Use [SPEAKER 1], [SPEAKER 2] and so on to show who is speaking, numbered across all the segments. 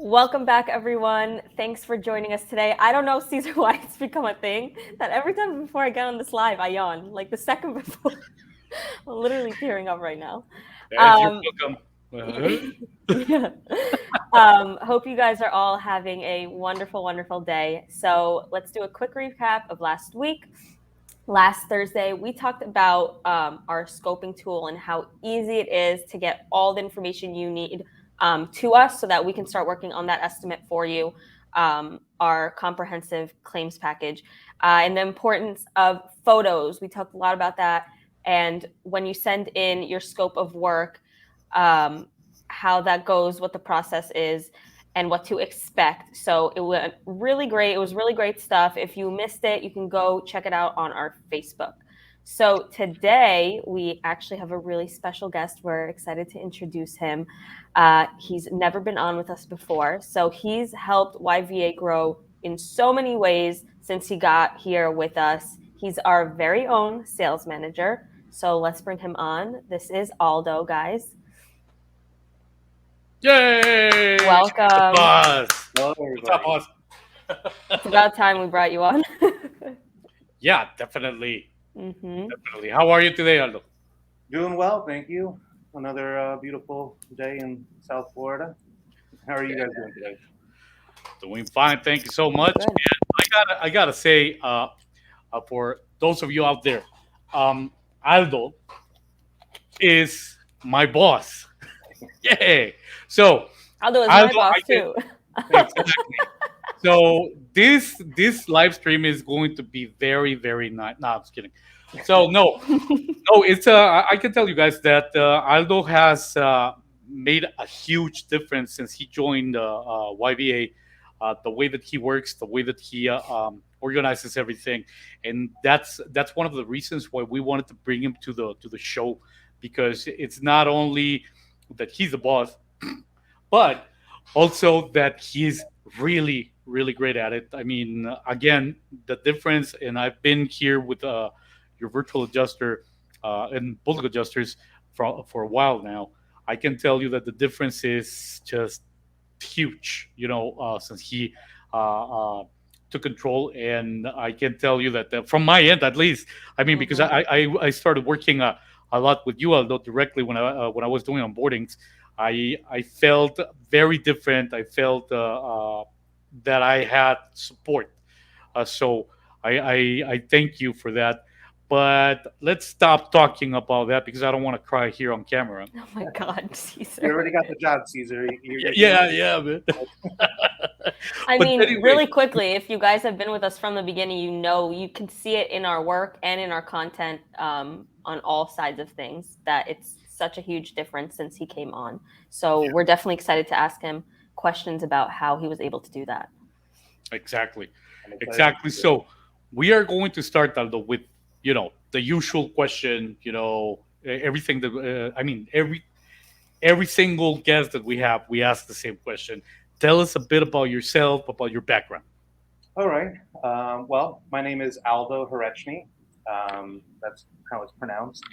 [SPEAKER 1] Welcome back, everyone. Thanks for joining us today. I don't know, Cesar, why it's become a thing that every time before I get on this live, I yawn. Like the second before, I'm literally tearing up right now.
[SPEAKER 2] Yes, you're
[SPEAKER 1] Um,
[SPEAKER 2] welcome.
[SPEAKER 1] yeah. Hope you guys are all having a wonderful, wonderful day. So let's do a quick recap of last week. Last Thursday, we talked about our scoping tool and how easy it is to get all the information you need to us so that we can start working on that estimate for you, our comprehensive claims package, and the importance of photos. We talked a lot about that. And when you send in your scope of work, um, how that goes, what the process is, and what to expect. So it went really great. It was really great stuff. If you missed it, you can go check it out on our Facebook. So today we actually have a really special guest. We're excited to introduce him. He's never been on with us before. So he's helped YVA grow in so many ways since he got here with us. He's our very own sales manager. So let's bring him on. This is Aldo, guys.
[SPEAKER 2] Yay! The
[SPEAKER 1] Welcome.
[SPEAKER 2] boss.
[SPEAKER 3] Hello,
[SPEAKER 2] What's up,
[SPEAKER 3] everybody.
[SPEAKER 2] boss?
[SPEAKER 1] It's about time we brought you on.
[SPEAKER 2] Yeah, definitely.
[SPEAKER 1] hmm
[SPEAKER 2] Definitely. How are you today, Aldo?
[SPEAKER 3] Doing well, thank you. Another beautiful day in South Florida. How are you guys doing today?
[SPEAKER 2] Doing fine. Thank you so much.
[SPEAKER 1] Good.
[SPEAKER 2] I gotta say, for those of you out there, Aldo is my boss. Yay! So,
[SPEAKER 1] Aldo is my
[SPEAKER 2] Aldo,
[SPEAKER 1] boss
[SPEAKER 2] I can
[SPEAKER 1] too.
[SPEAKER 2] exactly. So this live stream is going to be very very nice. No, I'm just kidding. So no, it's I can tell you guys that Aldo has made a huge difference since he joined YVA. The way that he works, the way that he organizes everything, and that's one of the reasons why we wanted to bring him to the show, because it's not only that he's the boss, but also that he's really really great at it. I mean, again, the difference, and I've been here with your virtual adjuster and bullet adjusters for a while now. I can tell you that the difference is just huge. Since he uh, took control, and I can tell you that from my end, at least. I mean, because
[SPEAKER 1] hmm
[SPEAKER 2] I started working a lot with you, Aldo, directly when I was doing onboardings. I felt very different. I felt that I had support. So I thank you for that. But let's stop talking about that because I don't want to cry here on camera.
[SPEAKER 1] Oh my God,
[SPEAKER 3] You
[SPEAKER 1] Caesar.
[SPEAKER 3] already got the job, Caesar. You don't.
[SPEAKER 2] Yeah, man.
[SPEAKER 1] I
[SPEAKER 2] But
[SPEAKER 1] mean,
[SPEAKER 2] anyway,
[SPEAKER 1] really quickly, if you guys have been with us from the beginning, you know you can see it in our work and in our content on all sides of things that it's such a huge difference since he came on. So we're definitely excited to ask him questions about how he was able to do that.
[SPEAKER 2] exactly,
[SPEAKER 3] I'm excited to
[SPEAKER 2] exactly.
[SPEAKER 3] see it.
[SPEAKER 2] So we are going to start, Aldo, with the usual question. Everything that I mean, every single guest that we have, we ask the same question. Tell us a bit about yourself, about your background.
[SPEAKER 3] All right. Well, my name is Aldo Hreczny. That's how it's pronounced,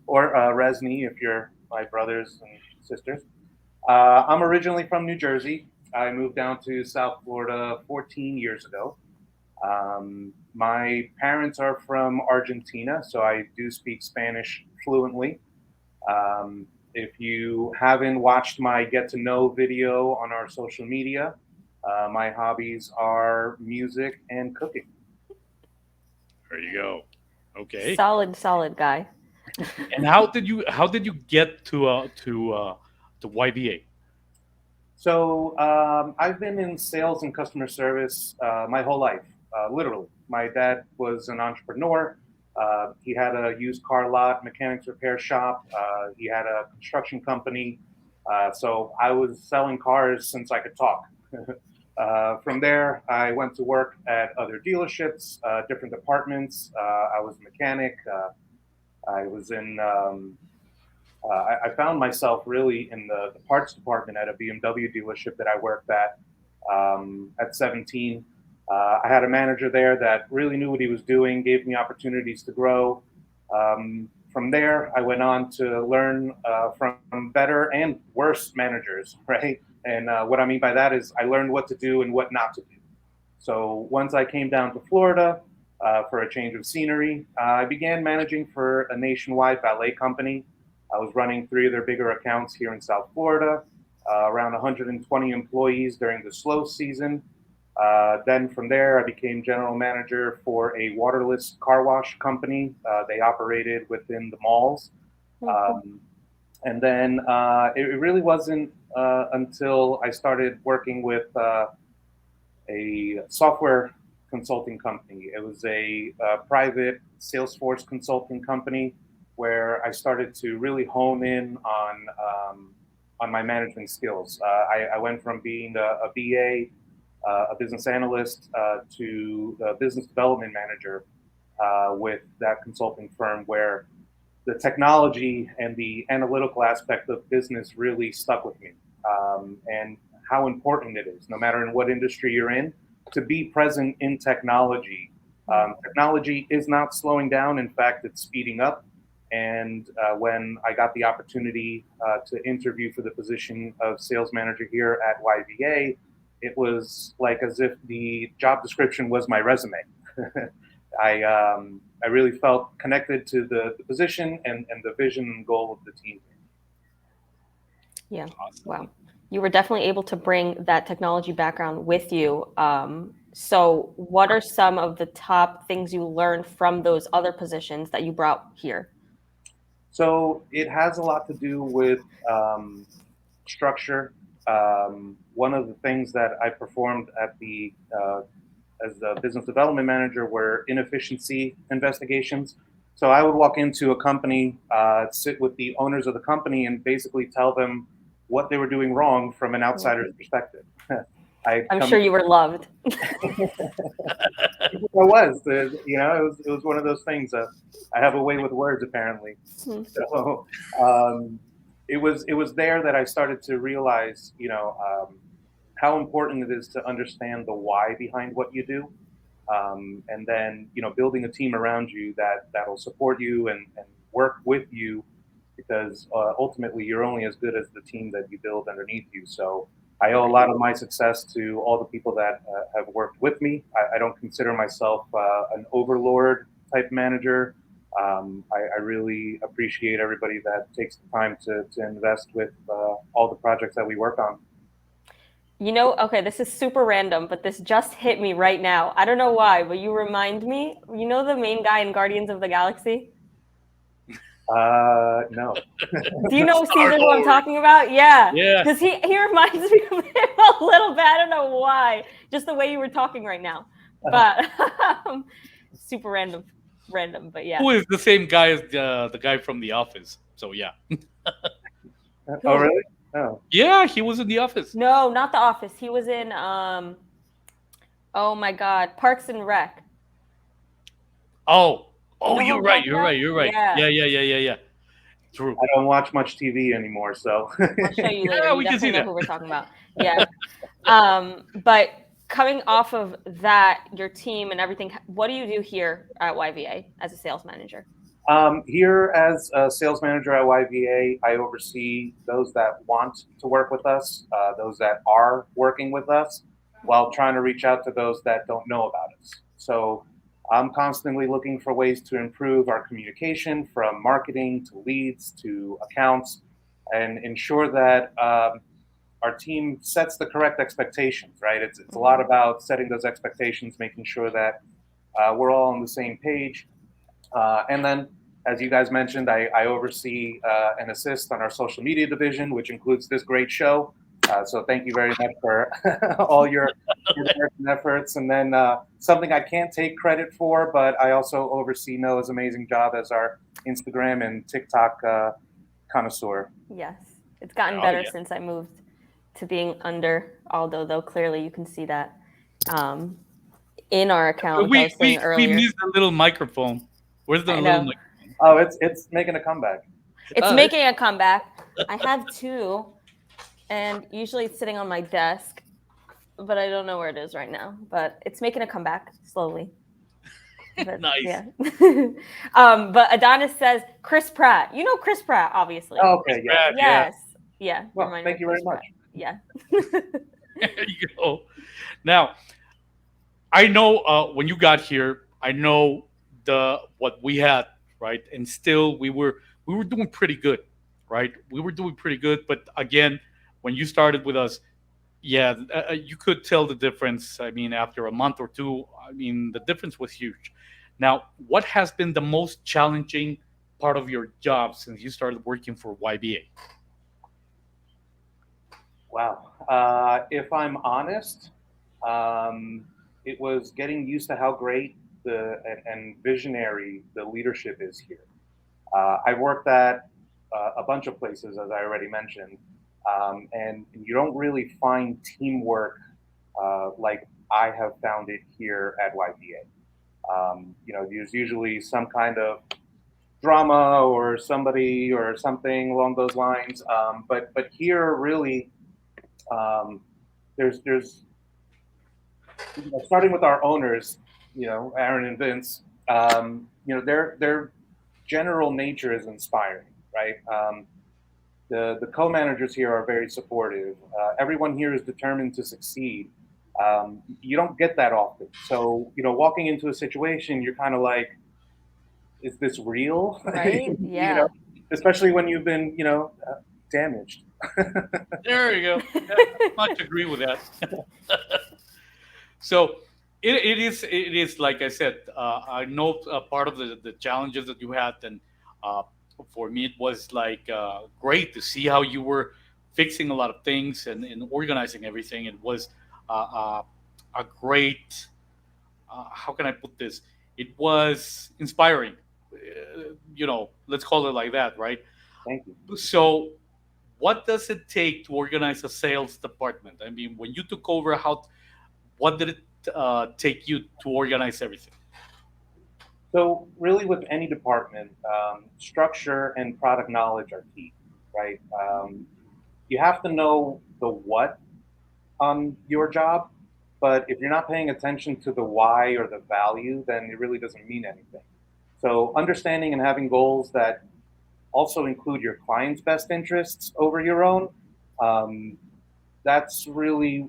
[SPEAKER 3] or Resny if you're my brothers and sisters. I'm originally from New Jersey. I moved down to South Florida 14 years ago. My parents are from Argentina, so I do speak Spanish fluently. If you haven't watched my get to know video on our social media, my hobbies are music and cooking.
[SPEAKER 2] There you go. Okay.
[SPEAKER 1] Solid, solid guy.
[SPEAKER 2] And how did you get to YVA?
[SPEAKER 3] So I've been in sales and customer service my whole life, literally. My dad was an entrepreneur. He had a used car lot, mechanics repair shop. He had a construction company. So I was selling cars since I could talk. From there, I went to work at other dealerships, different departments. I was a mechanic. I was in I found myself really in the parts department at a BMW dealership that I worked at 17. I had a manager there that really knew what he was doing, gave me opportunities to grow. From there, I went on to learn from better and worse managers, right? And what I mean by that is I learned what to do and what not to do. So once I came down to Florida for a change of scenery, I began managing for a nationwide ballet company. I was running 3 of their bigger accounts here in South Florida, around 120 employees during the slow season. Then from there, I became general manager for a waterless car wash company. They operated within the malls. And then it really wasn't until I started working with a software consulting company. It was a private Salesforce consulting company where I started to really hone in on my management skills. I went from being a BA, a business analyst, to the business development manager with that consulting firm, where the technology and the analytical aspect of business really stuck with me, and how important it is, no matter in what industry you're in, to be present in technology. Technology is not slowing down. In fact, it's speeding up. And when I got the opportunity to interview for the position of sales manager here at YVA, it was like as if the job description was my resume. I really felt connected to the position and the vision and goal of the team.
[SPEAKER 1] Yeah. Wow. You were definitely able to bring that technology background with you. So what are some of the top things you learned from those other positions that you brought here?
[SPEAKER 3] So it has a lot to do with structure. One of the things that I performed at the as the business development manager were inefficiency investigations. So I would walk into a company, sit with the owners of the company, and basically tell them what they were doing wrong from an outsider's perspective.
[SPEAKER 1] I'm sure you were loved.
[SPEAKER 3] I was, it was one of those things. I have a way with words, apparently. So it was there that I started to realize, how important it is to understand the why behind what you do, and then building a team around you that'll support you and work with you, because ultimately you're only as good as the team that you build underneath you. So I owe a lot of my success to all the people that have worked with me. I don't consider myself an overlord type manager. I really appreciate everybody that takes the time to invest with all the projects that we work on.
[SPEAKER 1] Okay, this is super random, but this just hit me right now. I don't know why, but you remind me, the main guy in Guardians of the Galaxy?
[SPEAKER 3] No.
[SPEAKER 1] Do you know Cesar who I'm talking about? Yeah.
[SPEAKER 2] Yeah.
[SPEAKER 1] Because he reminds me of him a little bit. I don't know why. Just the way you were talking right now. But super random, but yeah.
[SPEAKER 2] Who is the same guy as the guy from The Office? So yeah.
[SPEAKER 3] Oh, really? Oh.
[SPEAKER 2] Yeah, he was in The Office.
[SPEAKER 1] No, not The Office. He was in oh my God, Parks and Rec.
[SPEAKER 2] Oh,
[SPEAKER 1] You know
[SPEAKER 2] you're right. Yeah. True.
[SPEAKER 3] I don't watch much TV anymore, so
[SPEAKER 1] I'll show you later.
[SPEAKER 2] Yeah,
[SPEAKER 1] You
[SPEAKER 2] we can see
[SPEAKER 1] definitely know
[SPEAKER 2] that.
[SPEAKER 1] who we're talking about. Yeah. But coming off of that, your team and everything, what do you do here at YVA as a sales manager?
[SPEAKER 3] Here as a sales manager at YVA, I oversee those that want to work with us, those that are working with us, while trying to reach out to those that don't know about us. So I'm constantly looking for ways to improve our communication, from marketing to leads to accounts, and ensure that our team sets the correct expectations, right? It's a lot about setting those expectations, making sure that we're all on the same page. And then, as you guys mentioned, I oversee and assist on our social media division, which includes this great show. So thank you very much for all your efforts. And then something I can't take credit for, but I also oversee Noah's amazing job as our Instagram and TikTok connoisseur.
[SPEAKER 1] Yes, it's gotten better since I moved to being under Aldo, though clearly you can see that in our account.
[SPEAKER 2] We
[SPEAKER 1] I was saying earlier.
[SPEAKER 2] missed a little microphone. Where's the little microphone?
[SPEAKER 3] Oh, it's making a comeback.
[SPEAKER 1] It's making a comeback. I have 2, and usually it's sitting on my desk, but I don't know where it is right now. But it's making a comeback slowly. But,
[SPEAKER 2] Nice.
[SPEAKER 1] Yeah. But Adonis says Chris Pratt. You know Chris Pratt, obviously.
[SPEAKER 3] Oh, okay. Yeah.
[SPEAKER 1] Yes. Yeah.
[SPEAKER 3] Well, thank you very much.
[SPEAKER 1] Yeah.
[SPEAKER 2] There you go. Now, I know when you got here, I know the what we had, right? And still we were doing pretty good, right? We were doing pretty good, but again, when you started with us, yeah, you could tell the difference. I mean, after a month or two, I mean, the difference was huge. Now, what has been the most challenging part of your job since you started working for YBA?
[SPEAKER 3] Wow. If I'm honest, um, it was getting used to how great and visionary the leadership is here. I've worked at a bunch of places, as I already mentioned, and you don't really find teamwork like I have found it here at YPA. There's usually some kind of drama or somebody or something along those lines, but here really um, there's starting with our owners, Aaron and Vince. Their general nature is inspiring, right? The co-managers here are very supportive. Everyone here is determined to succeed. You don't get that often. So, walking into a situation, you're kind of like, is this real?
[SPEAKER 1] Right?
[SPEAKER 3] you know,
[SPEAKER 1] Yeah.
[SPEAKER 3] especially when you've been, damaged.
[SPEAKER 2] There you go. Yeah, much agree with that. So it is like I said. I know part of the challenges that you had, and uh, for me it was like great to see how you were fixing a lot of things and organizing everything. It was a great. How can I put this? It was inspiring. Let's call it like that, right?
[SPEAKER 3] Thank you.
[SPEAKER 2] So, what does it take to organize a sales department? I mean, when you took over, what did it take you to organize everything?
[SPEAKER 3] So, really, with any department, structure and product knowledge are key, right? You have to know the what on your job, but if you're not paying attention to the why or the value, then it really doesn't mean anything. So, understanding and having goals that also include your client's best interests over your own, um, that's really,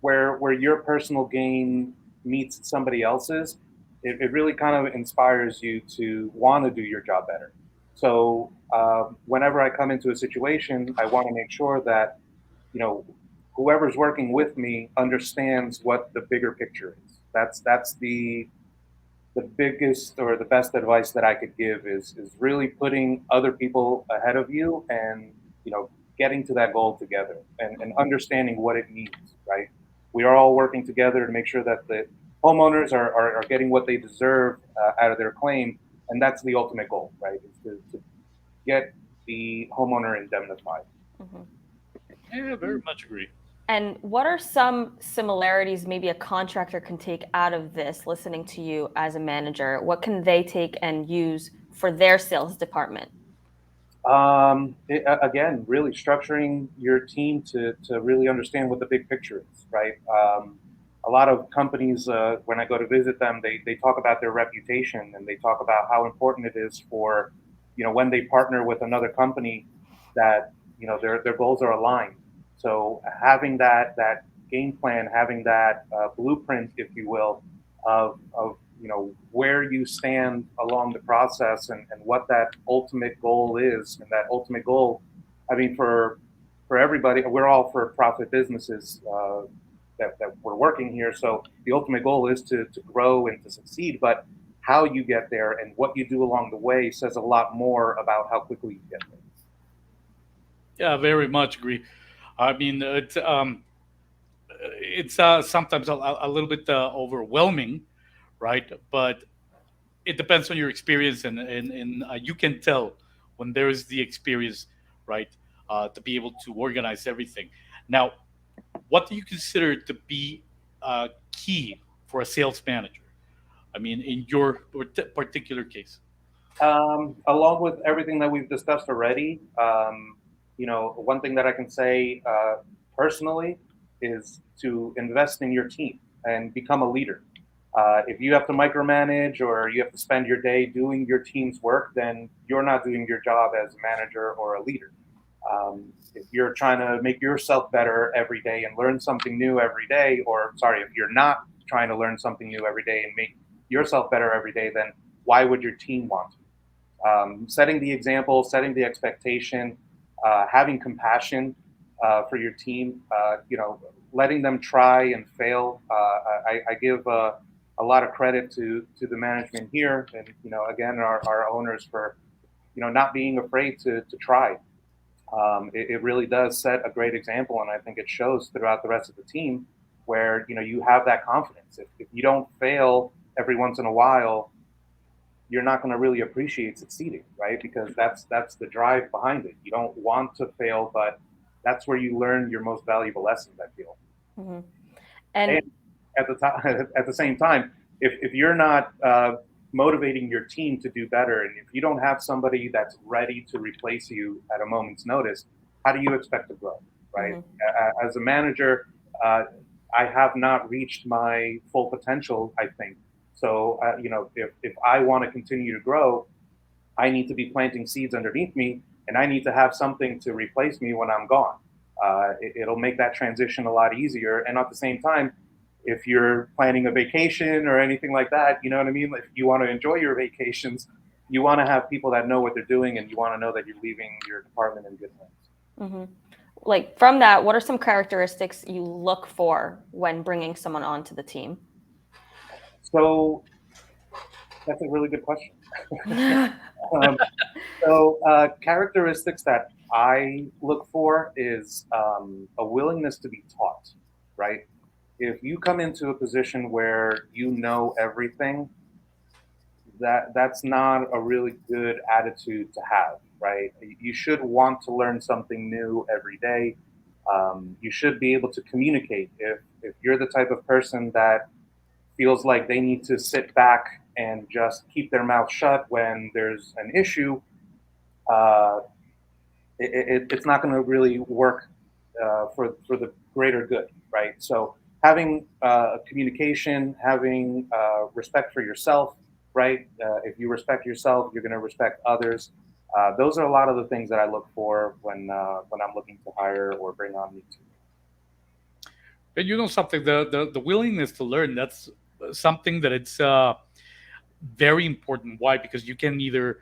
[SPEAKER 3] where your personal gain meets somebody else's. It really kind of inspires you to want to do your job better. So whenever I come into a situation, I want to make sure that you know whoever's working with me understands what the bigger picture is. That's the biggest or the best advice that I could give is really putting other people ahead of you and getting to that goal together and understanding what it means, right? We are all working together to make sure that the homeowners are getting what they deserve out of their claim, and that's the ultimate goal, right? Is to get the homeowner indemnified.
[SPEAKER 1] Mhm.
[SPEAKER 2] Yeah, very much agree.
[SPEAKER 1] And what are some similarities maybe a contractor can take out of this, listening to you as a manager? What can they take and use for their sales department?
[SPEAKER 3] Again, really structuring your team to really understand what the big picture is, right? A lot of companies, when I go to visit them, they talk about their reputation and they talk about how important it is for, when they partner with another company that, their goals are aligned. So having that game plan, having that blueprint, if you will, of where you stand along the process and what that ultimate goal is, and that ultimate goal, I mean, for everybody, we're all for profit businesses that we're working here. So the ultimate goal is to grow and to succeed, but how you get there and what you do along the way says a lot more about how quickly you get there.
[SPEAKER 2] Yeah, very much agree. I mean, it's sometimes a little bit overwhelming, right? But it depends on your experience, and you can tell when there is the experience, right, to be able to organize everything. Now, what do you consider to be key for a sales manager? I mean, in your particular case.
[SPEAKER 3] Along with everything that we've discussed already, one thing that I can say personally is to invest in your team and become a leader. If you have to micromanage or you have to spend your day doing your team's work, then you're not doing your job as a manager or a leader. If you're trying to make yourself better every day and learn something new every day, or sorry, if you're not trying to learn something new every day and make yourself better every day, then why would your team want to? Setting the example, setting the expectation, having compassion for your team, letting them try and fail. I give a lot of credit to the management here, and again our owners for not being afraid to try. It really does set a great example, and I think it shows throughout the rest of the team where you have that confidence. If you don't fail every once in a while, you're not going to really appreciate succeeding, right? Because that's the drive behind it. You don't want to fail, but that's where you learn your most valuable lessons, I feel.
[SPEAKER 1] Mm-hmm.
[SPEAKER 3] And
[SPEAKER 1] And
[SPEAKER 3] at the time, at the same time, if you're not motivating your team to do better, and if you don't have somebody that's ready to replace you at a moment's notice, how do you expect to grow, right?
[SPEAKER 1] mm-hmm.
[SPEAKER 3] As a manager, uh, I have not reached my full potential, I think. So, if I want to continue to grow, I need to be planting seeds underneath me, and I need to have something to replace me when I'm gone. It'll make that transition a lot easier. And at the same time, if you're planning a vacation or anything like that, you know what I mean? If you want to enjoy your vacations, you want to have people that know what they're doing, and you want to know that you're leaving your department in good hands.
[SPEAKER 1] Mm-hmm. Like from that, what are some characteristics you look for when bringing someone onto the team?
[SPEAKER 3] So that's a really good question. um, Characteristics that I look for is a willingness to be taught, right? If you come into a position where you know everything, that's not a really good attitude to have, right? You should want to learn something new every day. You should be able to communicate. If you're the type of person that feels like they need to sit back and just keep their mouth shut when there's an issue, uh, it's not going to really work for the greater good, right? So having communication, having respect for yourself, right? If you respect yourself, you're going to respect others. Those are a lot of the things that I look for when I'm looking to hire or bring on new team.
[SPEAKER 2] And something, the willingness to learn, that's something that it's very important. Why? Because you can either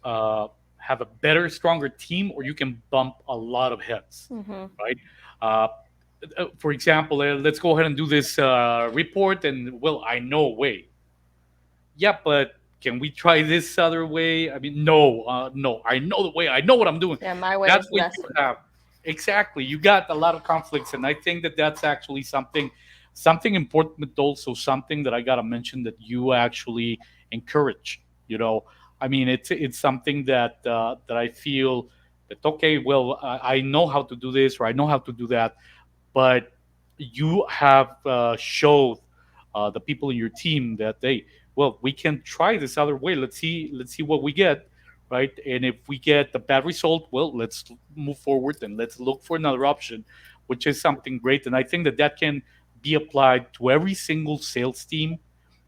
[SPEAKER 2] uh, have a better, stronger team, or you can bump a lot of heads,
[SPEAKER 1] Mm-hmm.
[SPEAKER 2] right? Uh, for example, let's go ahead and do this report, and well, I know a way. Yeah, but can we try this other way? I mean, no, no, I know the way. I know what I'm doing.
[SPEAKER 1] Yeah, my way
[SPEAKER 2] That's
[SPEAKER 1] is the
[SPEAKER 2] what
[SPEAKER 1] best
[SPEAKER 2] you
[SPEAKER 1] way.
[SPEAKER 2] have. Exactly. You got a lot of conflicts, and I think that that's actually something important, but also something that I gotta mention that you actually encourage. I mean, it's something that I feel that okay, well, I know how to do this, or I know how to do that, but you have showed the people in your team that they well, we can try this other way. Let's see what we get, right? And if we get the bad result, well, let's move forward and let's look for another option, which is something great. And I think that that can be applied to every single sales team.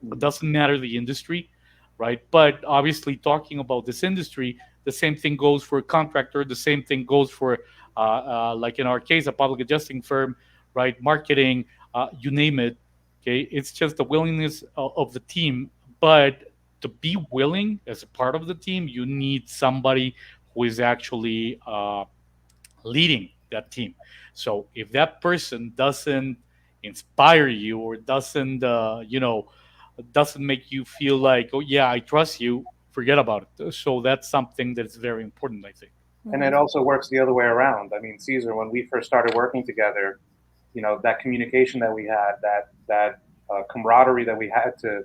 [SPEAKER 2] It
[SPEAKER 3] Mhm.
[SPEAKER 2] doesn't matter the industry, right? But obviously, talking about this industry, the same thing goes for a contractor. The same thing goes for, like in our case, a public adjusting firm, right? Marketing, you name it. Okay, it's just the willingness of the team. But to be willing as a part of the team, you need somebody who is actually leading that team. So if that person doesn't inspire you, or doesn't make you feel like, oh yeah, I trust you, forget about it. So that's something that's very important, I think.
[SPEAKER 3] And
[SPEAKER 1] Mm-hmm.
[SPEAKER 3] it also works the other way around. I mean, Caesar, when we first started working together, that communication that we had, that camaraderie that we had to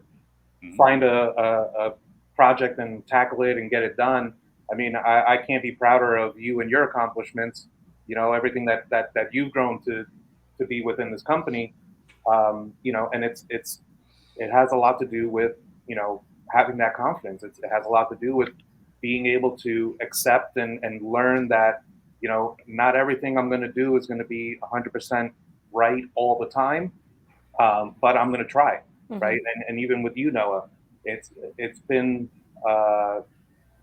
[SPEAKER 2] Mhm.
[SPEAKER 3] find a project and tackle it and get it done. I mean, I can't be prouder of you and your accomplishments. Everything that you've grown to be within this company. And it has a lot to do with having that confidence. It has a lot to do with being able to accept and learn that not everything I'm going to do is going to be 100% right all the time, but I'm going to try,
[SPEAKER 1] Mm-hmm.
[SPEAKER 3] right? And even with you, Noah, it's been uh,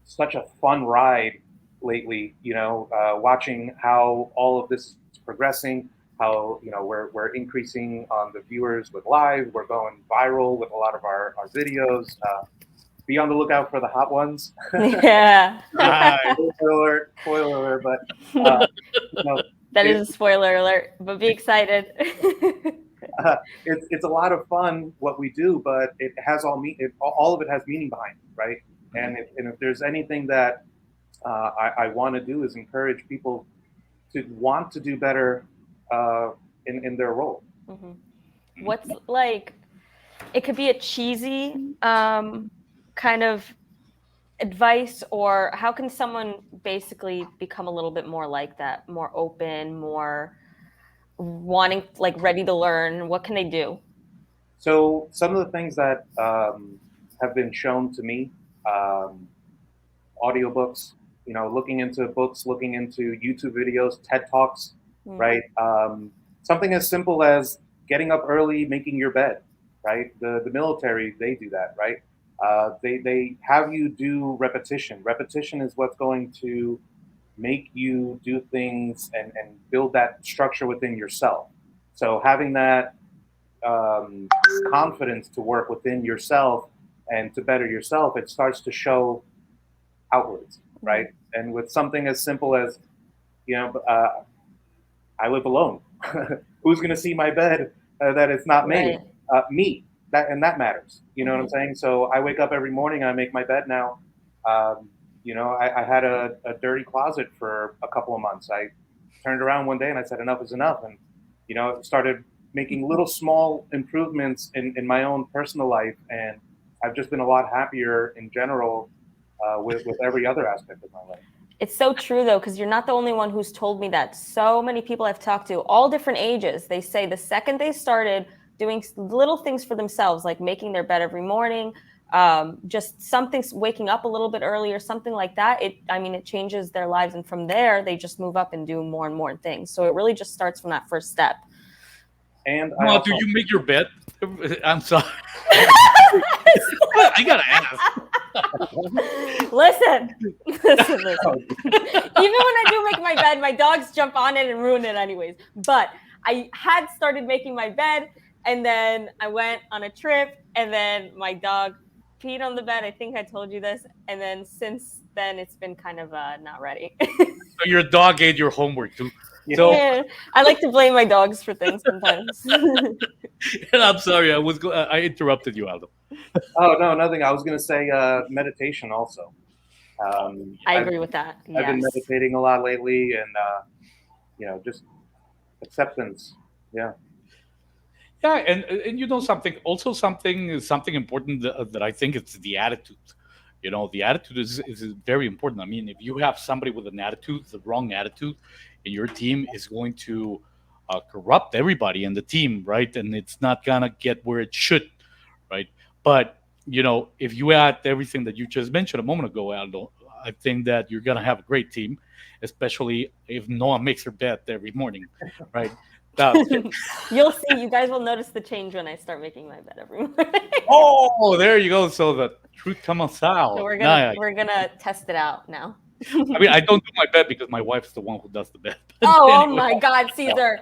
[SPEAKER 3] such a fun ride lately. Watching how all of this is progressing, how we're increasing on the viewers with live. We're going viral with a lot of our videos. Be on the lookout for the hot ones.
[SPEAKER 1] Yeah.
[SPEAKER 2] Nice.
[SPEAKER 3] Spoiler alert, but you know,
[SPEAKER 1] That
[SPEAKER 3] it,
[SPEAKER 1] is a spoiler alert, but be excited.
[SPEAKER 3] it's a lot of fun what we do, but it has all of it has meaning behind it, right? And if there's anything that I want to do is encourage people to want to do better in their role.
[SPEAKER 1] Mhm. What's like, it could be a cheesy kind of advice, or how can someone basically become a little bit more like that, more open, more wanting, like ready to learn? What can they do?
[SPEAKER 3] So some of the things that have been shown to me, um, audiobooks, looking into books, looking into YouTube videos, TED Talks, right? Something as simple as getting up early, making your bed, right? The military, they do that, right? They have you do repetition. Repetition is what's going to make you do things and build that structure within yourself. So having that um, confidence to work within yourself and to better yourself, it starts to show outwards, right? And with something as simple as, I live alone. Who's going to see my bed that it's not made?
[SPEAKER 1] Right.
[SPEAKER 3] Me. That matters. You know what I'm saying? So I wake up every morning. I make my bed now. I had a dirty closet for a couple of months. I turned around one day and I said, enough is enough, and started making little small improvements in my own personal life, and I've just been a lot happier in general with every other aspect of my life.
[SPEAKER 1] It's so true though, because you're not the only one who's told me that. So many people I've talked to, all different ages, they say the second they started doing little things for themselves, like making their bed every morning, just something, waking up a little bit earlier, something like that, it changes their lives. And from there, they just move up and do more and more things. So it really just starts from that first step.
[SPEAKER 3] And I
[SPEAKER 2] Well,
[SPEAKER 3] also
[SPEAKER 2] do you make your bed? I'm sorry. I gotta ask.
[SPEAKER 1] Listen. Even when I do make my bed, my dogs jump on it and ruin it anyways. But I had started making my bed, and then I went on a trip, and then my dog peed on the bed. I think I told you this. And then since then, it's been kind of not ready.
[SPEAKER 2] So your dog ate your homework too.
[SPEAKER 3] Yeah.
[SPEAKER 2] So
[SPEAKER 1] Yeah, I like to blame my dogs for things sometimes.
[SPEAKER 2] and I'm sorry, I interrupted you, Aldo.
[SPEAKER 3] Oh no, nothing. I was going to say meditation also.
[SPEAKER 1] I agree with that.
[SPEAKER 3] I've been
[SPEAKER 1] Yes.
[SPEAKER 3] meditating a lot lately, and just acceptance. Yeah.
[SPEAKER 2] Yeah, and something important that I think it's the attitude. The attitude is very important. I mean, if you have somebody with an attitude, the wrong attitude, in your team is going to corrupt everybody in the team, right? And it's not gonna get where it should, right? But if you add everything that you just mentioned a moment ago, Aldo, I think that you're gonna have a great team, especially if Noah makes her bed every morning, right? That's
[SPEAKER 1] You'll see. You guys will notice the change when I start making my bed every morning.
[SPEAKER 2] Oh, there you go. So the truth comes
[SPEAKER 1] So
[SPEAKER 2] out.
[SPEAKER 1] we're gonna test it out now.
[SPEAKER 2] I mean, I don't do my bed because my wife's the one who does the bed.
[SPEAKER 1] Oh
[SPEAKER 2] Anyway.
[SPEAKER 1] my God, Cesar.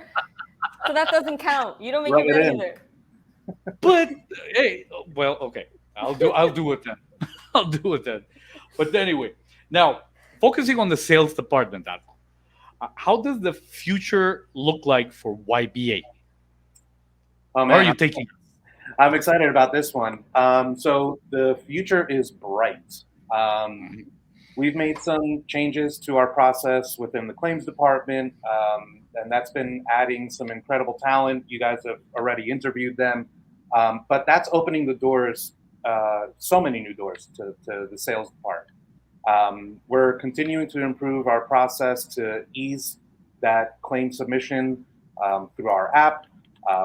[SPEAKER 1] So that doesn't count. You don't make
[SPEAKER 3] Rub
[SPEAKER 1] your
[SPEAKER 3] it
[SPEAKER 1] bed
[SPEAKER 3] in.
[SPEAKER 1] either.
[SPEAKER 2] But hey, well, okay, I'll do it then. I'll do it then. But anyway, now focusing on the sales department, Aldo, how does the future look like for YBA?
[SPEAKER 3] Oh
[SPEAKER 2] Where are
[SPEAKER 3] man,
[SPEAKER 2] you taking?
[SPEAKER 3] I'm excited about this one. So the future is bright.
[SPEAKER 2] Mhm.
[SPEAKER 3] We've made some changes to our process within the claims department, and that's been adding some incredible talent. You guys have already interviewed them, but that's opening the doors, so many new doors to the sales department. We're continuing to improve our process to ease that claim submission through our app.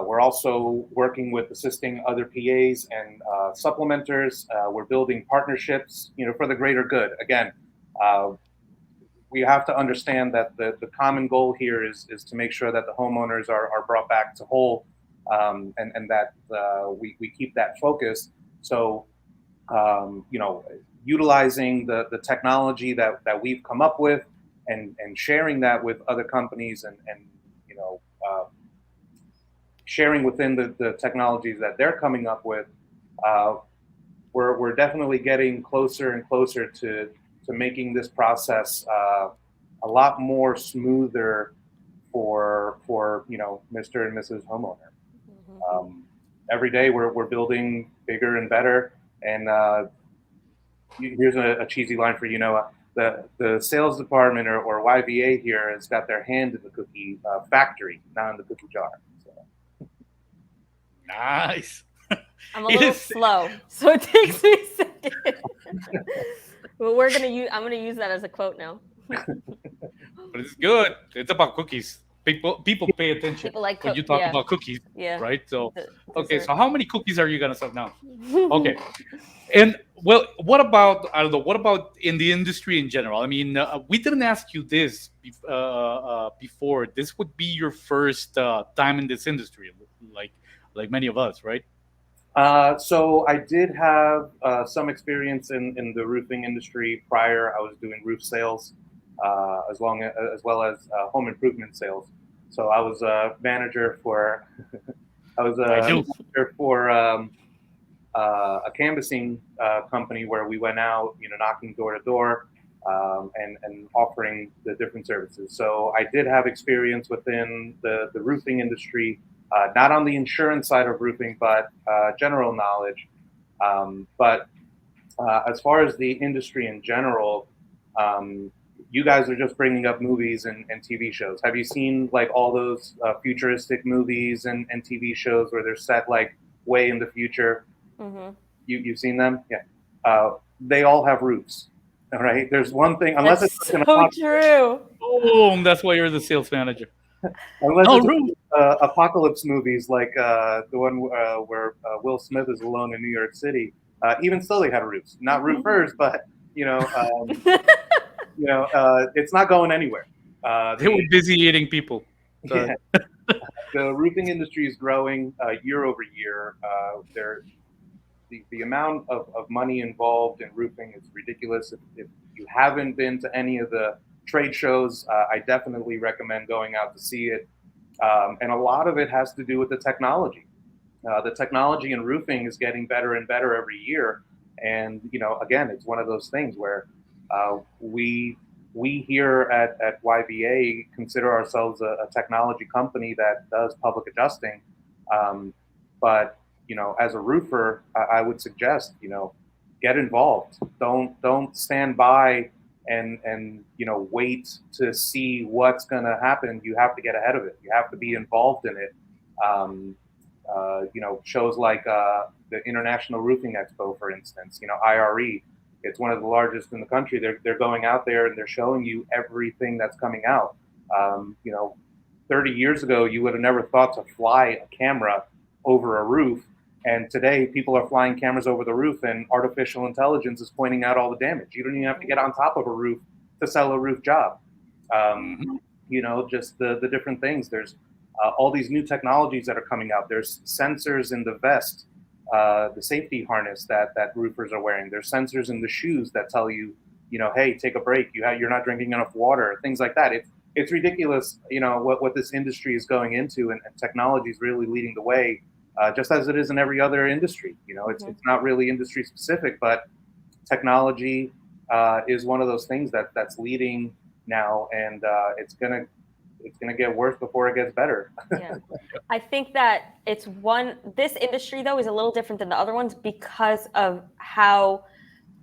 [SPEAKER 3] We're also working with assisting other PAs and supplementers. We're building partnerships, for the greater good. Again, uh, we have to understand that the common goal here is to make sure that the homeowners are brought back to whole, and that we keep that focus. So, utilizing the technology that we've come up with and sharing that with other companies and you know sharing within the technologies that they're coming up with, uh, we're definitely getting closer and closer to making this process a lot more smoother for Mr. and Mrs. Homeowner. Um, every day we're building bigger and better. And here's a cheesy line for the sales department or YVA here has got their hand in the cookie factory, not in the cookie jar. So.
[SPEAKER 2] Nice.
[SPEAKER 1] I'm a little slow, so it takes me a second. But I'm gonna use that as a quote now.
[SPEAKER 2] But it's good. It's about cookies. People pay attention
[SPEAKER 1] People like
[SPEAKER 2] when you talk
[SPEAKER 1] yeah.
[SPEAKER 2] about cookies,
[SPEAKER 1] Yeah.
[SPEAKER 2] right? So, okay.
[SPEAKER 1] Dessert.
[SPEAKER 2] So, how many cookies are you gonna sell now? Okay. And well, what about Aldo? What about in the industry in general? I mean, we didn't ask you this before. This would be your first time in this industry, like like many of us, right?
[SPEAKER 3] So I did have some experience in the roofing industry prior. I was doing roof sales, as well as home improvement sales. So I was a manager for I was
[SPEAKER 2] I
[SPEAKER 3] a
[SPEAKER 2] do.
[SPEAKER 3] manager for a canvassing company where we went out, knocking door to door, and offering the different services. So I did have experience within the roofing industry, not on the insurance side of roofing, but general knowledge. But as far as the industry in general, um, you guys are just bringing up movies and TV shows. Have you seen like all those futuristic movies and TV shows where they're set like way in the future?
[SPEAKER 1] Mm-hmm.
[SPEAKER 3] You've seen them, yeah. They all have roofs. All right. There's one thing, unless
[SPEAKER 1] That's
[SPEAKER 3] it's like an
[SPEAKER 1] so true.
[SPEAKER 2] Boom. That's why you're the sales manager.
[SPEAKER 3] unless
[SPEAKER 2] No
[SPEAKER 3] it's
[SPEAKER 2] roof.
[SPEAKER 3] apocalypse movies like the one where Will Smith is alone in New York City. Even still, they had roofs, not roofers, but it's not going anywhere.
[SPEAKER 2] They were busy eating people. So,
[SPEAKER 3] Yeah, the roofing industry is growing year over year. The amount of money involved in roofing is ridiculous. If you haven't been to any of the trade shows, I definitely recommend going out to see it. And a lot of it has to do with the technology. The technology in roofing is getting better and better every year. And again, it's one of those things where we here at YVA consider ourselves a technology company that does public adjusting. Um, but as a roofer, I would suggest get involved. Don't stand by and wait to see what's going to happen. You have to get ahead of it. You have to be involved in it. Um, shows like the International Roofing Expo, for instance, IRE. It's one of the largest in the country. They're going out there and they're showing you everything that's coming out. Um, you know, 30 years ago, you would have never thought to fly a camera over a roof. And today, people are flying cameras over the roof, and artificial intelligence is pointing out all the damage. You don't even have to get on top of a roof to sell a roof job. Um,
[SPEAKER 2] mhm.
[SPEAKER 3] just the different things. There's all these new technologies that are coming out. There's sensors in the vest, the safety harness that roofers are wearing. There's sensors in the shoes that tell you, hey, take a break. You're not drinking enough water. Things like that. It's ridiculous, what this industry is going into, and technology is really leading the way, just as it is in every other industry. It's not really industry specific, but technology is one of those things that's leading now, and it's gonna get worse before it gets better.
[SPEAKER 1] Yeah. I think that this industry though is a little different than the other ones because of how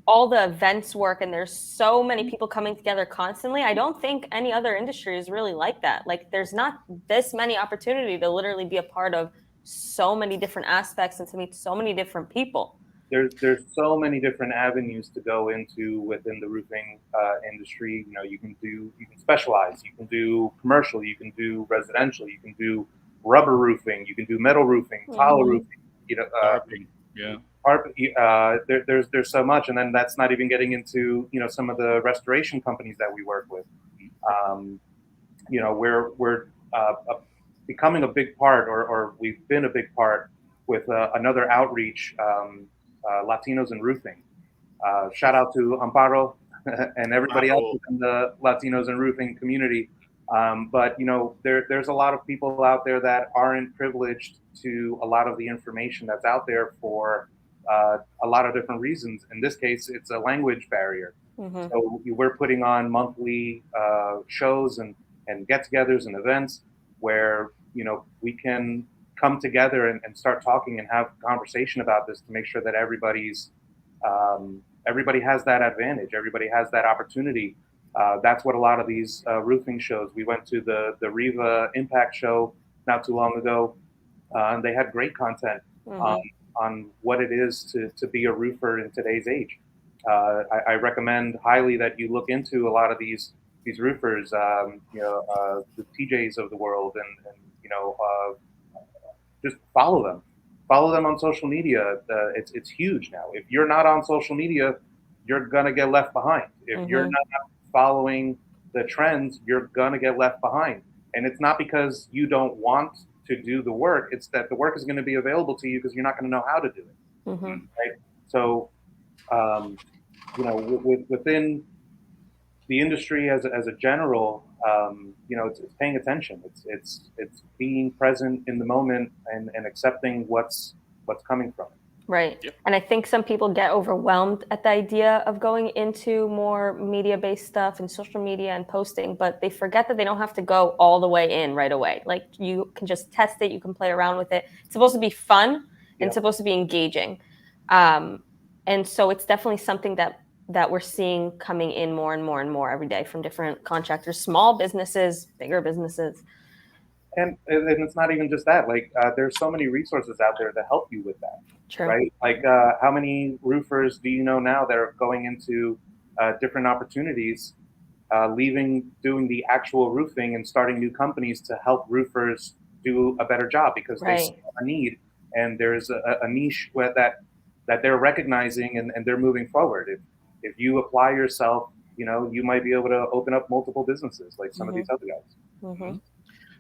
[SPEAKER 1] all the events work and there's so many people coming together constantly. I don't think any other industry is really like that. Like there's not this many opportunity to literally be a part of so many different aspects and to meet so many different people.
[SPEAKER 3] There's so many different avenues to go into within the roofing industry. You can specialize, you can do commercial, you can do residential, you can do rubber roofing, you can do metal roofing, tile roofing.
[SPEAKER 2] Tarping. Yeah.
[SPEAKER 3] There's so much, and then that's not even getting into some of the restoration companies that we work with. We're becoming a big part, or we've been a big part with another outreach, Latinos in Roofing. Shout out to Amparo and everybody else
[SPEAKER 2] Wow.
[SPEAKER 3] within the Latinos and roofing community. But there's a lot of people out there that aren't privileged to a lot of the information that's out there for a lot of different reasons. In this case, it's a language barrier.
[SPEAKER 1] Mm-hmm.
[SPEAKER 3] So we're putting on monthly shows and get-togethers and events where we can come together and start talking and have conversation about this to make sure that everybody has that advantage. Everybody has that opportunity. That's what a lot of these roofing shows. We went to the Riva Impact show not too long ago, and they had great content on what it is to be a roofer in today's age. I recommend highly that you look into a lot of these roofers, the TJs of the world, and just follow them. Follow them on social media. It's huge now. If you're not on social media, you're gonna get left behind. If you're not following the trends, you're gonna get left behind. And it's not because you don't want to do the work; it's that the work is going to be available to you because you're not going to know how to do it.
[SPEAKER 1] Mm-hmm.
[SPEAKER 3] Right? So, within the industry as a general, it's paying attention. It's being present in the moment and accepting what's coming from it.
[SPEAKER 1] Right.
[SPEAKER 2] Yep.
[SPEAKER 1] And I think some people get overwhelmed at the idea of going into more media-based stuff and social media and posting, but they forget that they don't have to go all the way in right away. Like you can just test it, you can play around with it. It's supposed to be fun and it's supposed to be engaging. And so it's definitely something that we're seeing coming in more and more and more every day from different contractors, small businesses, bigger businesses.
[SPEAKER 3] And it's not even just that. Like there's so many resources out there to help you with that.
[SPEAKER 1] True.
[SPEAKER 3] Right? Like how many roofers do you know now that are going into different opportunities, leaving doing the actual roofing and starting new companies to help roofers do a better job because they see a need and there's a niche that they're recognizing and they're moving forward. If you apply yourself, you might be able to open up multiple businesses like some of these other guys.
[SPEAKER 1] Mm-hmm.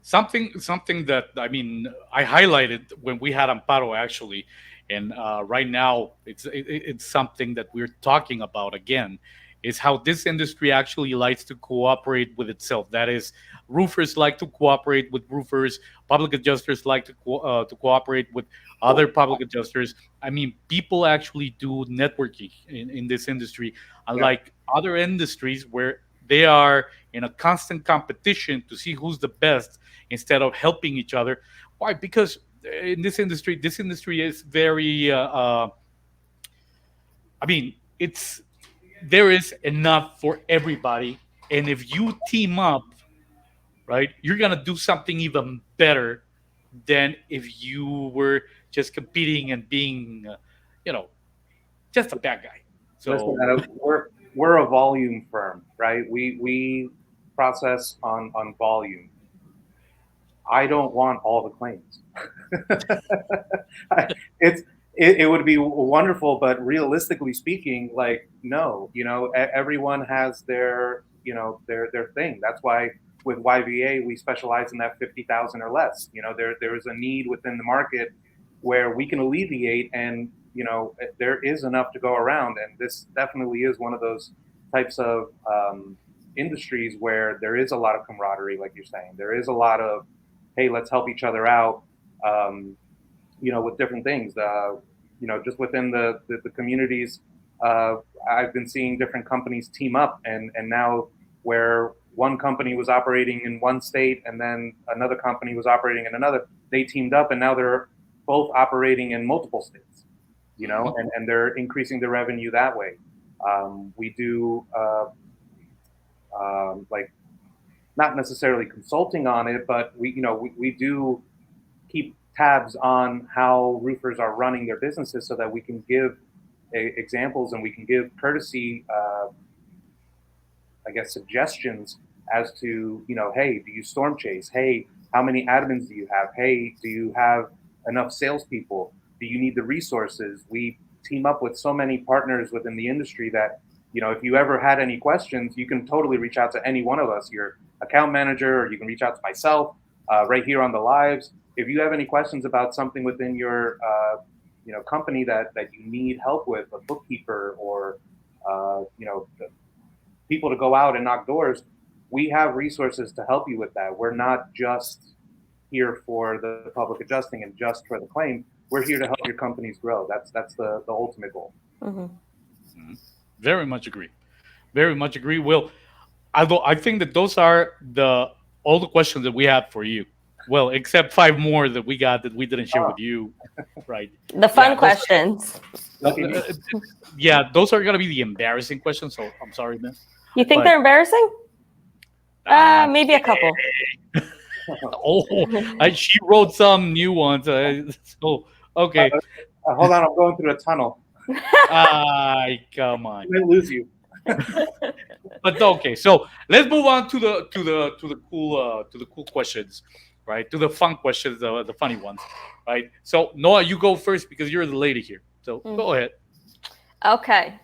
[SPEAKER 2] Something that I highlighted when we had Amparo actually, and right now it's something that we're talking about again, is how this industry actually likes to cooperate with itself. That is, roofers like to cooperate with roofers, public adjusters like to cooperate with other public adjusters. I mean, people actually do networking in this industry, unlike other industries where they are in a constant competition to see who's the best instead of helping each other. Why? Because in this industry is very. It's there is enough for everybody, and if you team up, right, you're gonna do something even better than if you were just competing and being, just a bad guy. So
[SPEAKER 3] Listen, we're a volume firm, right? We process on volume. I don't want all the claims. It would be wonderful, but realistically speaking, like no, everyone has their their thing. That's why with YVA we specialize in that 50,000 or less. There is a need within the market where we can alleviate, and there is enough to go around, and this definitely is one of those types of industries where there is a lot of camaraderie, like you're saying. There is a lot of, hey, let's help each other out, with different things. Just within the communities, I've been seeing different companies team up, and now where one company was operating in one state and then another company was operating in another, they teamed up and now they're both operating in multiple states, and they're increasing their revenue that way. We do like not necessarily consulting on it, but we do keep tabs on how roofers are running their businesses so that we can give examples and we can give courtesy, I guess, suggestions as to, hey, do you storm chase? Hey, how many admins do you have? Hey, do you have enough salespeople? Do you need the resources? We team up with so many partners within the industry that, if you ever had any questions, you can totally reach out to any one of us, your account manager, or you can reach out to myself right here on the lives. If you have any questions about something within your company that you need help with, a bookkeeper or people to go out and knock doors. We have resources to help you with that. We're not just here for the public adjusting and just for the claim. We're here to help your companies grow. That's the ultimate goal.
[SPEAKER 1] Mm-hmm.
[SPEAKER 2] Very much agree. Very much agree. Will, although I think that those are the all the questions that we had for you. Well, except five more that we got that we didn't share
[SPEAKER 3] Oh,
[SPEAKER 2] with you, right?
[SPEAKER 1] The
[SPEAKER 2] Yeah,
[SPEAKER 1] fun questions.
[SPEAKER 3] lucky me.
[SPEAKER 2] yeah, those are gonna be the embarrassing questions. So I'm sorry, man.
[SPEAKER 1] You think
[SPEAKER 2] But
[SPEAKER 1] they're embarrassing?
[SPEAKER 2] uh,
[SPEAKER 1] Maybe a couple.
[SPEAKER 2] oh, she wrote some new ones. So okay,
[SPEAKER 3] Hold on, I'm going through a tunnel.
[SPEAKER 2] come on.
[SPEAKER 3] I might lose you.
[SPEAKER 2] But okay, so let's move on to the cool questions, right? To the fun questions, the funny ones, right? So Noah, you go first because you're the lady here. So go ahead.
[SPEAKER 1] Okay.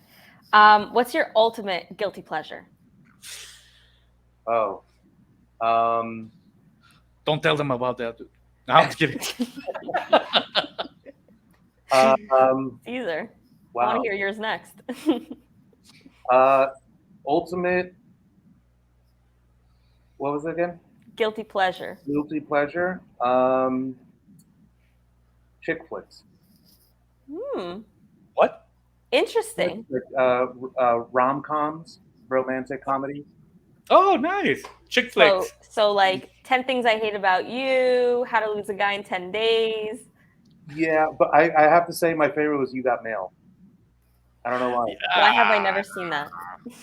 [SPEAKER 1] What's your ultimate guilty pleasure?
[SPEAKER 3] Oh, um,
[SPEAKER 2] Don't tell them about that. No, I'm just kidding.
[SPEAKER 1] Caesar. I
[SPEAKER 3] wow.
[SPEAKER 1] want to hear yours next.
[SPEAKER 3] Ultimate. What was it again?
[SPEAKER 1] Guilty pleasure.
[SPEAKER 3] Guilty pleasure. Chick flicks.
[SPEAKER 2] What?
[SPEAKER 1] Interesting.
[SPEAKER 3] Rom coms, romantic comedy.
[SPEAKER 2] Oh, nice. Chick flicks.
[SPEAKER 1] So like 10 Things I Hate About You, How to Lose a Guy in 10 Days.
[SPEAKER 3] Yeah, but I have to say my favorite was You Got Mail. I don't know why.
[SPEAKER 1] Why have I never seen that?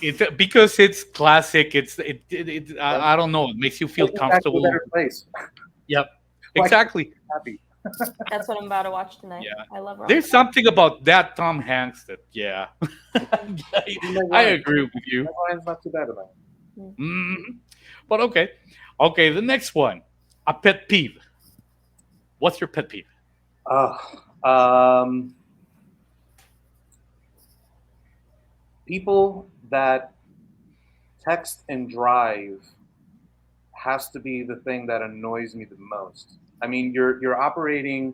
[SPEAKER 2] It's because it's classic. I don't know. It makes you feel
[SPEAKER 3] Take me back to a
[SPEAKER 2] comfortable.
[SPEAKER 3] better place.
[SPEAKER 2] Yep.
[SPEAKER 3] Like-
[SPEAKER 2] Exactly.
[SPEAKER 3] Happy.
[SPEAKER 1] That's what I'm about to watch tonight.
[SPEAKER 2] Yeah.
[SPEAKER 1] I love rom.
[SPEAKER 2] There's something about that Tom Hanks that, yeah. I agree with you.
[SPEAKER 3] Meg Ryan's not too bad about it.
[SPEAKER 2] Mhm. But okay. Okay, the next one. A pet peeve. What's your pet peeve?
[SPEAKER 3] People that text and drive has to be the thing that annoys me the most. I mean, you're operating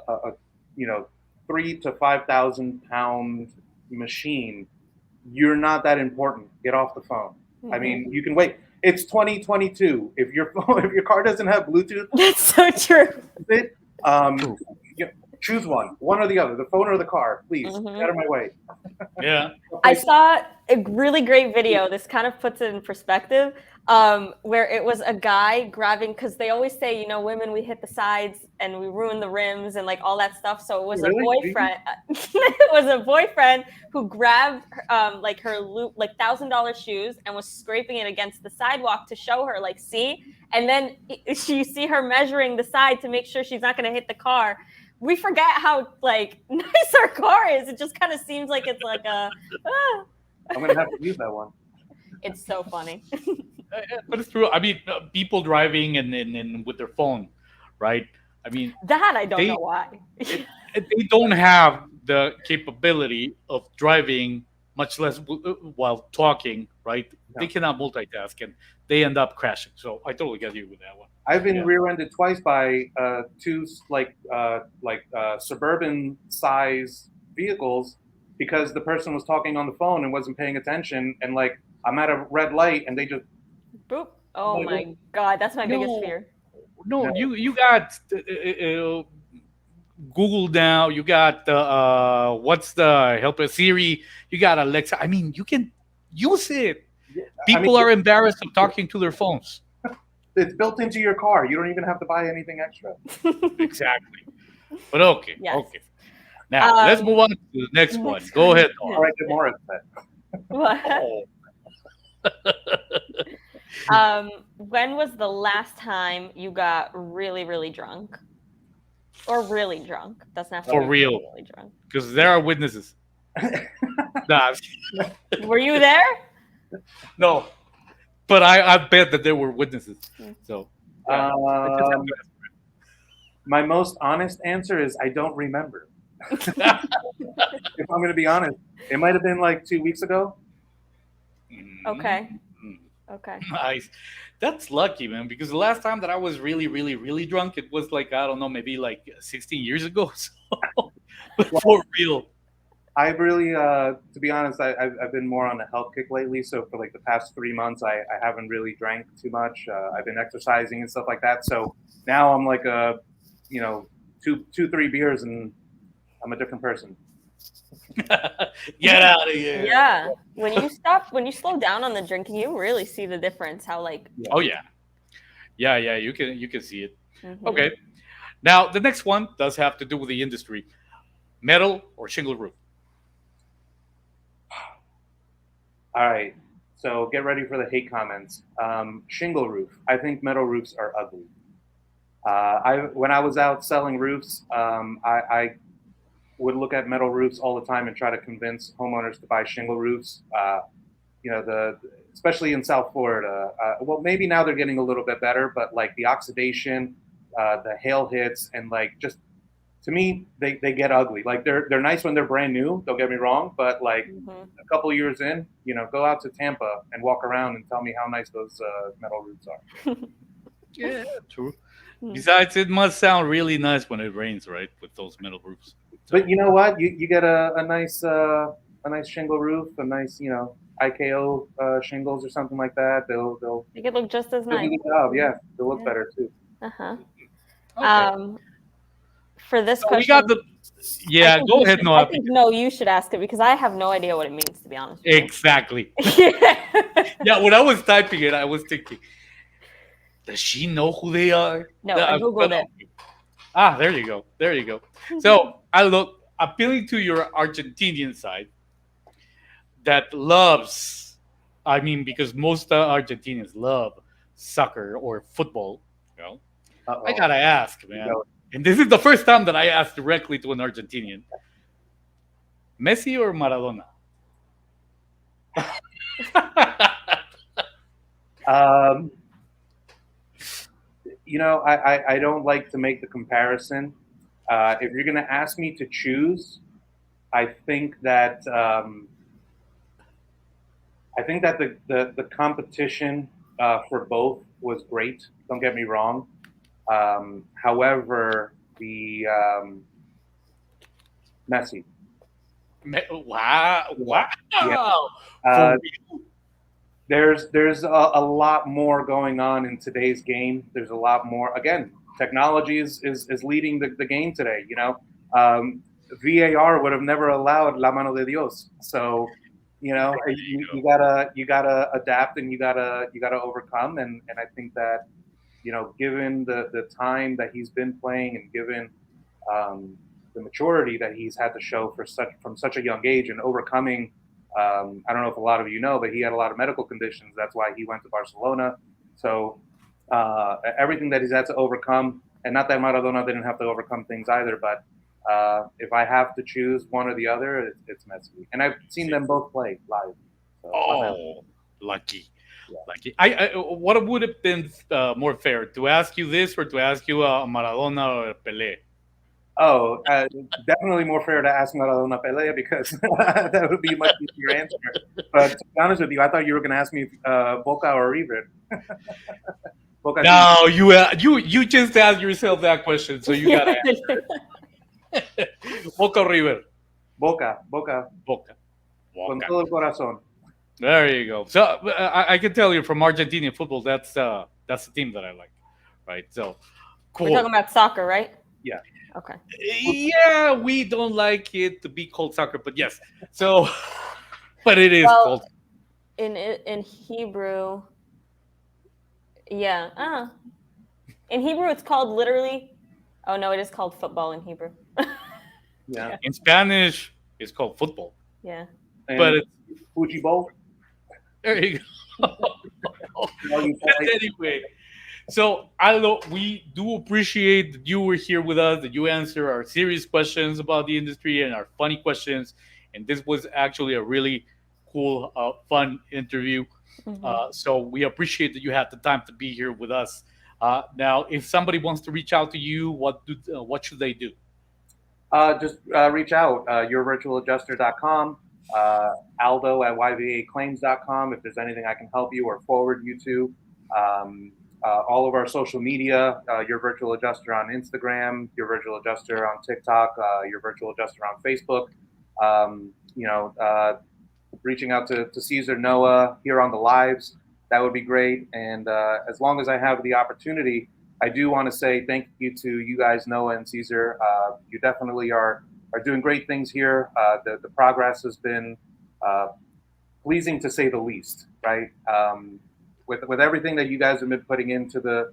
[SPEAKER 3] a 3 to 5,000 pound machine. You're not that important. Get off the phone. I mean, you can wait. It's 2022. If your phone, if your car doesn't have Bluetooth,
[SPEAKER 1] That's so true.
[SPEAKER 3] choose one or the other, the phone or the car. Please get out of my way.
[SPEAKER 2] Yeah.
[SPEAKER 1] I saw a really great video. This kind of puts it in perspective, where it was a guy grabbing, because they always say, women, we hit the sides and we ruin the rims and like all that stuff. So it was a boyfriend. It was a boyfriend who grabbed like her like $1,000 shoes and was scraping it against the sidewalk to show her, like, see. And then you see her measuring the side to make sure she's not going to hit the car. We forget how like nice our car is. It just kind of seems like it's like a.
[SPEAKER 3] I'm gonna have to use that one.
[SPEAKER 1] It's so funny.
[SPEAKER 2] But it's true. I mean, people driving and with their phone, right? I mean,
[SPEAKER 1] That I don't know why.
[SPEAKER 2] they don't have the capability of driving, much less while talking, right?
[SPEAKER 3] No.
[SPEAKER 2] They cannot multitask and they end up crashing. So I totally get you with that one.
[SPEAKER 3] I've been rear-ended twice by two suburban size vehicles because the person was talking on the phone and wasn't paying attention, and like I'm at a red light and they just
[SPEAKER 1] Boop. Oh my God, that's my biggest fear.
[SPEAKER 2] No, you got Google now. You got what's the help Siri. You got Alexa. I mean, you can use it. People are embarrassed of talking to their phones.
[SPEAKER 3] It's built into your car. You don't even have to buy anything extra.
[SPEAKER 2] Exactly. But okay,
[SPEAKER 1] Yes.
[SPEAKER 2] okay. Now let's move on to the next one. Go ahead.
[SPEAKER 3] All right, get more upset.
[SPEAKER 1] What? When was the last time you got really, really drunk? Or really drunk? Doesn't have to
[SPEAKER 2] For
[SPEAKER 1] be
[SPEAKER 2] real.
[SPEAKER 1] really drunk.
[SPEAKER 2] Because there are witnesses. Nah,
[SPEAKER 1] Were you there?
[SPEAKER 2] no, but I bet that there were witnesses. So
[SPEAKER 3] my most honest answer is I don't remember. If I'm going to be honest, it might have been like 2 weeks ago.
[SPEAKER 1] Okay. Okay.
[SPEAKER 2] Nice. That's lucky, man, because the last time that I was really, really, really drunk, it was like, I don't know, maybe like 16 years ago. So, but for real.
[SPEAKER 3] I really, to be honest, I've been more on a health kick lately. So for like the past 3 months, I haven't really drank too much. I've been exercising and stuff like that. So now I'm like you know, two, 3 beers and I'm a different person.
[SPEAKER 2] Get out of here.
[SPEAKER 1] Yeah. When you slow down on the drinking, you really see the difference. How like.
[SPEAKER 3] Yeah.
[SPEAKER 2] Oh yeah. Yeah, you can see it.
[SPEAKER 1] Mhm.
[SPEAKER 2] Okay. Now the next one does have to do with the industry. Metal or shingle roof?
[SPEAKER 3] All right. So get ready for the hate comments. Shingle roof. I think metal roofs are ugly. I when I was out selling roofs, I would look at metal roofs all the time and try to convince homeowners to buy shingle roofs. The especially in South Florida. Well, maybe now they're getting a little bit better, but like the oxidation, the hail hits, and like just to me, they get ugly. Like they're nice when they're brand new. Don't get me wrong, but like
[SPEAKER 1] Mhm.
[SPEAKER 3] a couple years in, go out to Tampa and walk around and tell me how nice those metal roofs are.
[SPEAKER 2] Yeah, true.
[SPEAKER 1] Hmm.
[SPEAKER 2] Besides, it must sound really nice when it rains, right? With those metal roofs. So,
[SPEAKER 3] But you know what? You get a nice shingle roof, a nice IKO shingles or something like that.
[SPEAKER 1] Make it look just as
[SPEAKER 3] They'll do
[SPEAKER 1] nice.
[SPEAKER 3] the job. Yeah, they'll look
[SPEAKER 1] Yeah.
[SPEAKER 3] better too.
[SPEAKER 1] Uh-huh.
[SPEAKER 2] okay.
[SPEAKER 1] For this
[SPEAKER 2] So we got
[SPEAKER 1] question,
[SPEAKER 2] the. Yeah, go ahead,
[SPEAKER 1] I
[SPEAKER 2] Noah.
[SPEAKER 1] think no, you should ask it because I have no idea what it means, to be honest with
[SPEAKER 2] Exactly.
[SPEAKER 1] you.
[SPEAKER 2] Yeah, when I was typing it, I was thinking, does she know who they are?
[SPEAKER 1] No, I googled it.
[SPEAKER 2] There you go. There you go. So I look appealing to your Argentinian side that loves. I mean, because most Argentinians love soccer or football. You know, I
[SPEAKER 3] Uh-oh.
[SPEAKER 2] gotta ask, man. And this is the first time that I asked directly to an Argentinian: Messi or Maradona?
[SPEAKER 3] Um, I don't like to make the comparison. If you're gonna ask me to choose, I think that the competition for both was great. Don't get me wrong. However, the Messi.
[SPEAKER 2] Wow!
[SPEAKER 3] Yeah, yeah.
[SPEAKER 2] Wow! For
[SPEAKER 3] Uh,
[SPEAKER 2] real?
[SPEAKER 3] there's a lot more going on in today's game. There's a lot more. Again, technology is leading the game today. VAR would have never allowed La Mano de Dios. So, you gotta adapt and you gotta overcome. And I think that given the time that he's been playing and given the maturity that he's had to show from such a young age and overcoming. I don't know if a lot of you know, but he had a lot of medical conditions. That's why he went to Barcelona. So everything that he's had to overcome, and not that Maradona didn't have to overcome things either, but if I have to choose one or the other, it's Messi. And I've seen them both play live. So,
[SPEAKER 2] Oh, lucky.
[SPEAKER 3] Yeah.
[SPEAKER 2] Lucky. What would have been more fair to ask you this or to ask you Maradona or Pelé?
[SPEAKER 3] Oh, definitely more fair to ask Maradona Pelea because that would be a much easier answer. But to be honest with you, I thought you were going to ask me Boca or River. Boca.
[SPEAKER 2] No, you just asked yourself that question, so you gotta answer. Boca or River.
[SPEAKER 3] Boca.
[SPEAKER 2] Boca.
[SPEAKER 3] Con
[SPEAKER 2] Boca.
[SPEAKER 3] todo el corazón.
[SPEAKER 2] There you go. So I can tell you from Argentinian football, that's the team that I like, right? So cool.
[SPEAKER 1] We're talking about soccer, right?
[SPEAKER 3] Yeah.
[SPEAKER 1] Okay.
[SPEAKER 2] Yeah, we don't like it to be called soccer, but yes. So, but it is called.
[SPEAKER 1] In Hebrew, yeah. In Hebrew, it's called literally. Oh no, it is called football in Hebrew.
[SPEAKER 3] Yeah.
[SPEAKER 2] In Spanish, it's called football.
[SPEAKER 1] Yeah.
[SPEAKER 3] And
[SPEAKER 2] But it's
[SPEAKER 3] Fuji Bowl.
[SPEAKER 2] there you go. Anyway, so Aldo, we do appreciate that you were here with us, that you answer our serious questions about the industry and our funny questions. And this was actually a really cool, fun interview.
[SPEAKER 1] Mhm.
[SPEAKER 2] So we appreciate that you had the time to be here with us. Now, if somebody wants to reach out to you, what should they do?
[SPEAKER 3] Just reach out, yourvirtualadjuster.com, Aldo at yvaclaims.com if there's anything I can help you or forward you to. All of our social media, Your Virtual Adjuster on Instagram, Your Virtual Adjuster on TikTok, Your Virtual Adjuster on Facebook. You know, reaching out to Cesar, Noah here on the lives, that would be great. And as long as I have the opportunity, I do want to say thank you to you guys, Noah and Cesar. You definitely are doing great things here. The progress has been uh, pleasing to say the least, right? With everything that you guys have been putting into the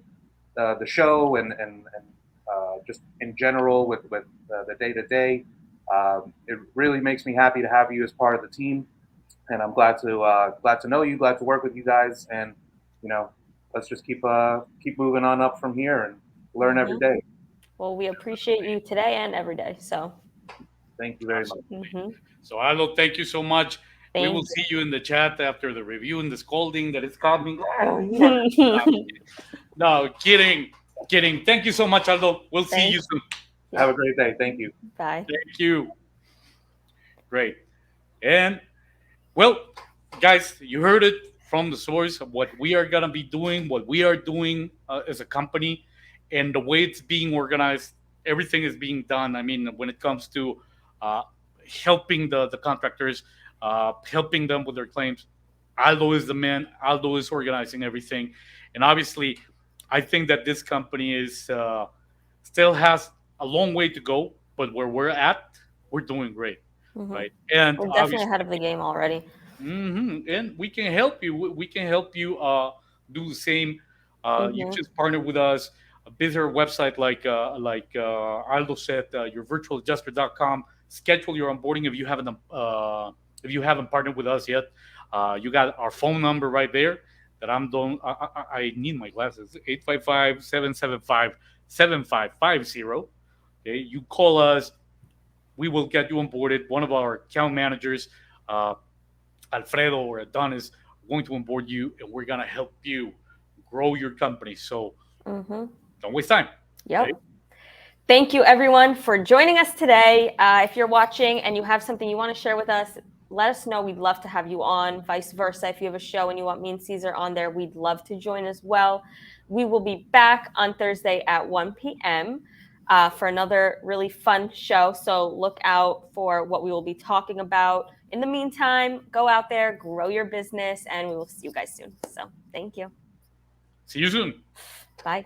[SPEAKER 3] show and just in general with the day to day, it really makes me happy to have you as part of the team, and I'm glad to know you, glad to work with you guys, and you know, let's just keep moving on up from here and learn every
[SPEAKER 1] Mhm.
[SPEAKER 3] day.
[SPEAKER 1] Well, we appreciate you today and every day. So,
[SPEAKER 3] Thank you very much.
[SPEAKER 2] Absolutely.
[SPEAKER 1] mhm.
[SPEAKER 2] So, Aldo, thank you so much. We will
[SPEAKER 1] Thank
[SPEAKER 2] see you in the chat after the review and the scolding that is coming.
[SPEAKER 1] you.
[SPEAKER 2] No, kidding. Kidding. Thank you so much, Aldo. We'll see
[SPEAKER 1] Thank
[SPEAKER 2] you soon.
[SPEAKER 3] Have a
[SPEAKER 1] Yep.
[SPEAKER 3] great day. Thank you.
[SPEAKER 1] Bye.
[SPEAKER 2] Thank you. Great. And well, guys, you heard it from the source of what we are going to be doing, what we are doing as a company, and the way it's being organized. Everything is being done. I mean, when it comes to uh, helping the contractors, helping them with their claims, Aldo is the man. Aldo is organizing everything. And obviously, I think that this company is still has a long way to go, but where we're at, we're doing great,
[SPEAKER 1] Mhm.
[SPEAKER 2] right? And
[SPEAKER 1] We're definitely
[SPEAKER 2] obviously,
[SPEAKER 1] ahead of the game already.
[SPEAKER 2] and we can help you. We can help you do the same. You
[SPEAKER 1] Mhm.
[SPEAKER 2] just partner with us. Visit our website, Aldo said, yourvirtualadjuster.com. Schedule your onboarding if you haven't partnered with us yet. You got our phone number right there. That I'm doing. I need my glasses. 855-775-7550. Okay, you call us. We will get you onboarded. One of our account managers. Uh, Alfredo or Adonis are going to onboard you, and we're going to help you grow your company. So
[SPEAKER 1] Mhm.
[SPEAKER 2] don't waste time. Okay.
[SPEAKER 1] Yep. Thank you, everyone, for joining us today. If you're watching and you have something you want to share with us, let us know. We'd love to have you on. Vice versa, if you have a show and you want me and Cesar on there, we'd love to join as well. We will be back on Thursday at 1 p.m. For another really fun show. So look out for what we will be talking about. In the meantime, go out there, grow your business, and we will see you guys soon. So thank you.
[SPEAKER 2] See you soon.
[SPEAKER 1] Bye.